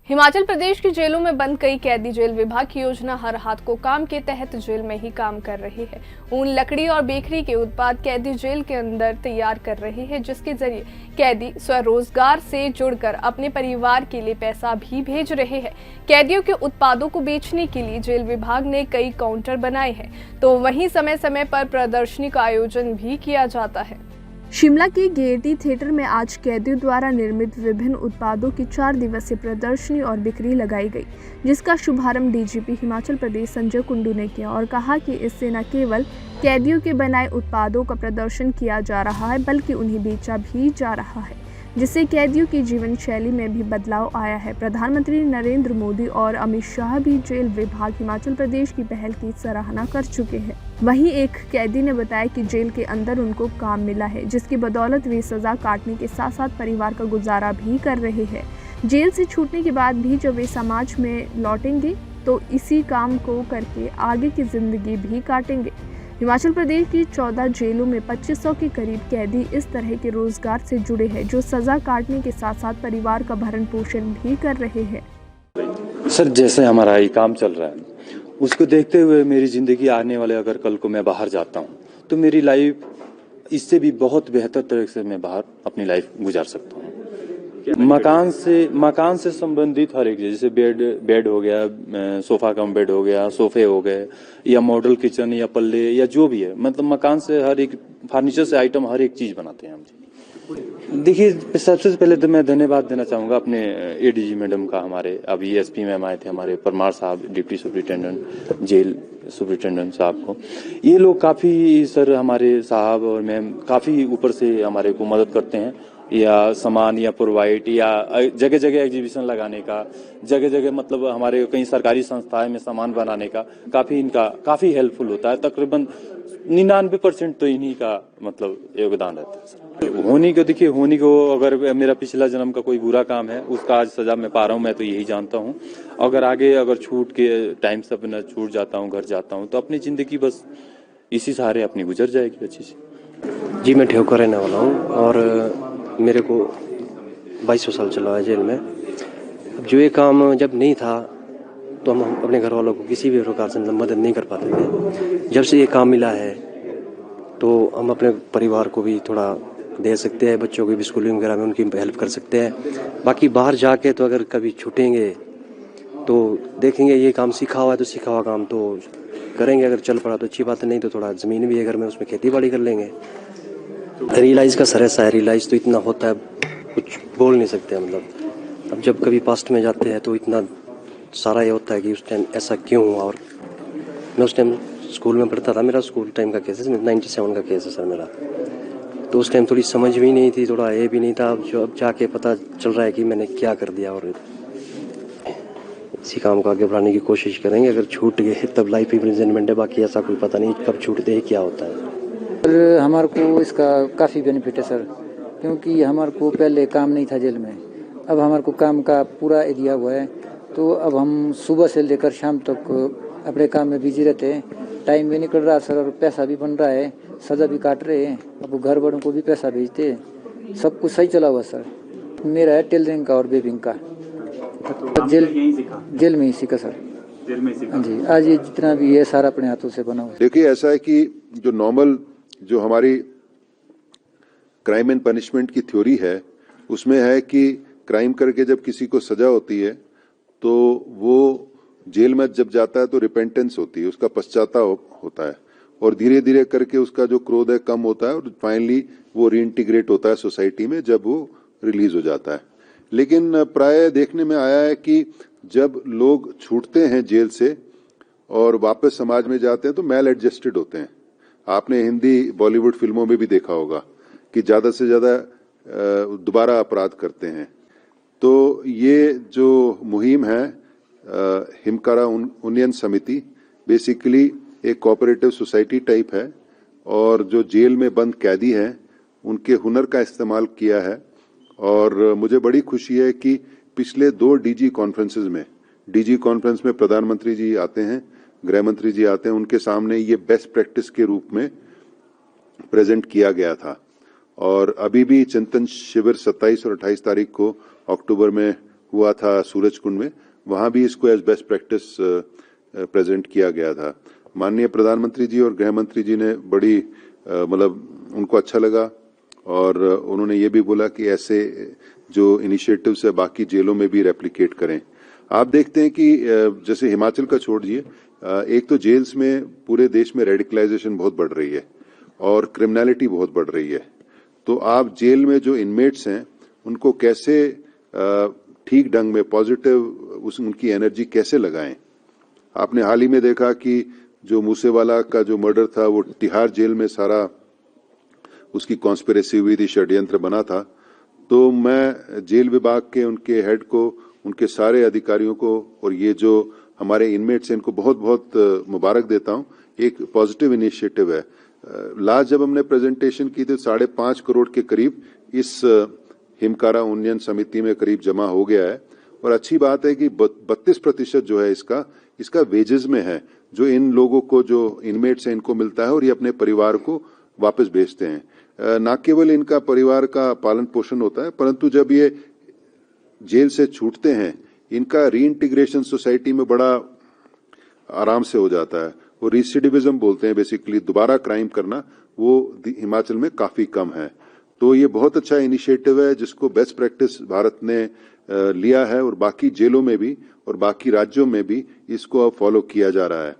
हिमाचल प्रदेश की जेलों में बंद कई कैदी जेल विभाग की योजना हर हाथ को काम के तहत जेल में ही काम कर रहे हैं। ऊन, लकड़ी और बेकरी के उत्पाद कैदी जेल के अंदर तैयार कर रहे हैं, जिसके जरिए कैदी स्वरोजगार से जुड़कर अपने परिवार के लिए पैसा भी भेज रहे हैं। कैदियों के उत्पादों को बेचने के लिए जेल विभाग ने कई काउंटर बनाए हैं, तो वहीं समय समय पर प्रदर्शनी का आयोजन भी किया जाता है। शिमला के गेयटी थिएटर में आज कैदियों द्वारा निर्मित विभिन्न उत्पादों की 4 दिवसीय प्रदर्शनी और बिक्री लगाई गई, जिसका शुभारंभ डीजीपी हिमाचल प्रदेश संजय कुंडू ने किया और कहा कि इससे न केवल कैदियों के बनाए उत्पादों का प्रदर्शन किया जा रहा है, बल्कि उन्हें बेचा भी जा रहा है, जिससे कैदियों की जीवन शैली में भी बदलाव आया है। प्रधानमंत्री नरेंद्र मोदी और अमित शाह भी जेल विभाग हिमाचल प्रदेश की पहल की सराहना कर चुके हैं। वहीं एक कैदी ने बताया कि जेल के अंदर उनको काम मिला है, जिसकी बदौलत वे सजा काटने के साथ साथ परिवार का गुजारा भी कर रहे हैं। जेल से छूटने के बाद भी जब वे समाज में लौटेंगे तो इसी काम को करके आगे की जिंदगी भी काटेंगे। हिमाचल प्रदेश की 14 जेलों में 2500 के करीब कैदी इस तरह के रोजगार से जुड़े हैं, जो सजा काटने के साथ साथ परिवार का भरण पोषण भी कर रहे हैं। सर, जैसे हमारा ये काम चल रहा है, उसको देखते हुए मेरी जिंदगी आने वाले अगर कल को मैं बाहर जाता हूँ तो मेरी लाइफ इससे भी बहुत बेहतर तरह से मैं बाहर अपनी लाइफ गुजार सकता हूँ। मकान से संबंधित हर एक चीज, जैसे बेड हो गया, सोफा कम बेड हो गया, सोफे हो गए, या मॉडल किचन या पल्ले या जो भी है, मतलब मकान से हर एक फर्नीचर से आइटम हर एक चीज बनाते हैं हम। देखिए, सबसे पहले तो मैं धन्यवाद देना चाहूंगा अपने एडीजी मैडम का, हमारे अभी एसपी मैम आए थे, हमारे परमार साहब डिप्टी सुपरिटेंडेंट जेल सुपरिटेंडेंट साहब को। ये लोग काफी, सर हमारे साहब और मैम काफी ऊपर से हमारे को मदद करते हैं, या सामान या प्रोवाइड या जगह जगह एग्जीबिशन लगाने का, जगह जगह मतलब हमारे कई सरकारी संस्थाएं में सामान बनाने का इनका काफी हेल्पफुल होता है। तकरीबन 99% तो इन्हीं का मतलब योगदान रहता है। होनी को अगर मेरा पिछला जन्म का कोई बुरा काम है, उसका आज सजा मैं पा रहा हूँ, मैं तो यही जानता हूँ। अगर आगे अगर छूट के टाइम से अपना छूट जाता हूँ, घर जाता हूँ, तो अपनी जिंदगी बस इसी सहारे अपनी गुजर जाएगी अच्छी से। जी, मैं ठेवकर रहने वाला हूँ और मेरे को 22 साल चला है जेल में। अब जो ये काम जब नहीं था तो हम अपने घर वालों को किसी भी प्रकार से मदद नहीं कर पाते थे। जब से ये काम मिला है तो हम अपने परिवार को भी थोड़ा दे सकते हैं, बच्चों की भी स्कूलिंग वगैरह में उनकी हेल्प कर सकते हैं। बाकी बाहर जाके तो अगर कभी छूटेंगे तो देखेंगे, ये काम सीखा हुआ है तो सीखा हुआ काम तो करेंगे, अगर चल पड़ा तो अच्छी बात है, नहीं तो थोड़ा ज़मीन भी है घर में, उसमें खेती बाड़ी कर लेंगे। रियलाइज़ का सर ऐसा है, रियलाइज़ तो इतना होता है कुछ बोल नहीं सकते। मतलब अब जब कभी पास्ट में जाते हैं तो इतना सारा ये होता है कि उस टाइम ऐसा क्यों हुआ। और मैं उस टाइम स्कूल में पढ़ता था, मेरा स्कूल टाइम का केस है, 97 का केस है सर मेरा। तो उस टाइम थोड़ी समझ भी नहीं थी, थोड़ा ये भी नहीं था। अब जाके पता चल रहा है कि मैंने क्या कर दिया, और इसी काम को आगे बढ़ाने की कोशिश करेंगे। अगर छूट गए तब लाइफ इम्प्रिजनमेंट है, बाकी ऐसा कोई पता नहीं कब छूटते ही क्या होता है। सर, हमारे को इसका काफ़ी बेनिफिट है सर, क्योंकि हमारे को पहले काम नहीं था जेल में, अब हमारे को काम का पूरा दिया हुआ है। तो अब हम सुबह से लेकर शाम तक अपने काम में बिजी रहते हैं, टाइम भी निकल रहा सर, और पैसा भी बन रहा है, सजा भी काट रहे हैं, अब घर वालों को भी पैसा भेजते हैं, सब कुछ सही चला हुआ सर। मेरा है टेलरिंग का और बेबिंग का। तो जेल में ही सीखा सर। हाँ जी, आज ये जितना भी है सारा अपने हाथों से बना हुआ है। देखिए, ऐसा है कि जो नॉर्मल जो हमारी क्राइम एंड पनिशमेंट की थ्योरी है, उसमें है कि क्राइम करके जब किसी को सजा होती है तो वो जेल में जब जाता है तो रिपेंटेंस होती है, उसका पश्चाताप होता है, और धीरे धीरे करके उसका जो क्रोध है कम होता है, और फाइनली वो रीइंटीग्रेट होता है सोसाइटी में जब वो रिलीज हो जाता है। लेकिन प्राय देखने में आया है कि जब लोग छूटते हैं जेल से और वापस समाज में जाते हैं तो मैल एडजस्टेड होते हैं। आपने हिंदी बॉलीवुड फिल्मों में भी देखा होगा कि ज्यादा से ज्यादा दोबारा अपराध करते हैं। तो ये जो मुहिम है हिमकारा उन्नयन समिति बेसिकली एक कोऑपरेटिव सोसाइटी टाइप है, और जो जेल में बंद कैदी हैं उनके हुनर का इस्तेमाल किया है। और मुझे बड़ी खुशी है कि पिछले 2 डीजी कॉन्फ्रेंसेज में, डीजी कॉन्फ्रेंस में प्रधानमंत्री जी आते हैं, गृह मंत्री जी आते हैं, उनके सामने ये बेस्ट प्रैक्टिस के रूप में प्रेजेंट किया गया था। और अभी भी चिंतन शिविर 27 और 28 तारीख को अक्टूबर में हुआ था सूरज कुंड में, वहां भी इसको एज बेस्ट प्रैक्टिस प्रेजेंट किया गया था। माननीय प्रधानमंत्री जी और गृह मंत्री जी ने बड़ी मतलब उनको अच्छा लगा और उन्होंने ये भी बोला कि ऐसे जो इनिशिएटिव्स है बाकी जेलों में भी रेप्लिकेट करें। आप देखते हैं कि जैसे हिमाचल का छोड़िए, एक तो जेल्स में पूरे देश में रेडिकलाइजेशन बहुत बढ़ रही है और क्रिमिनलिटी बहुत बढ़ रही है। तो आप जेल में जो इनमेट्स हैं उनको कैसे ठीक ढंग में पॉजिटिव उनकी एनर्जी कैसे लगाएं। आपने हाल ही में देखा कि जो मूसेवाला का जो मर्डर था वो तिहाड़ जेल में सारा उसकी कॉन्स्पिरेसी हुई थी, षड्यंत्र बना था। तो मैं जेल विभाग के उनके हेड को, उनके सारे अधिकारियों को और ये जो हमारे इनमेट्स हैं इनको बहुत बहुत मुबारक देता हूं। एक पॉजिटिव इनिशिएटिव है। लास्ट जब हमने प्रेजेंटेशन की थी 5.5 करोड़ के करीब इस हिमकारा उन्नयन समिति में करीब जमा हो गया है और अच्छी बात है कि 32% जो है इसका वेजेस में है, जो इन लोगों को जो इनमेट्स हैं इनको मिलता है और ये अपने परिवार को वापस भेजते हैं। न केवल इनका परिवार का पालन पोषण होता है, परंतु जब ये जेल से छूटते हैं इनका रीइंटीग्रेशन सोसाइटी में बड़ा आराम से हो जाता है। वो रिसिडिविज्म बोलते हैं, बेसिकली दोबारा क्राइम करना, वो हिमाचल में काफी कम है। तो ये बहुत अच्छा इनिशिएटिव है जिसको बेस्ट प्रैक्टिस भारत ने लिया है और बाकी जेलों में भी और बाकी राज्यों में भी इसको अब फॉलो किया जा रहा है।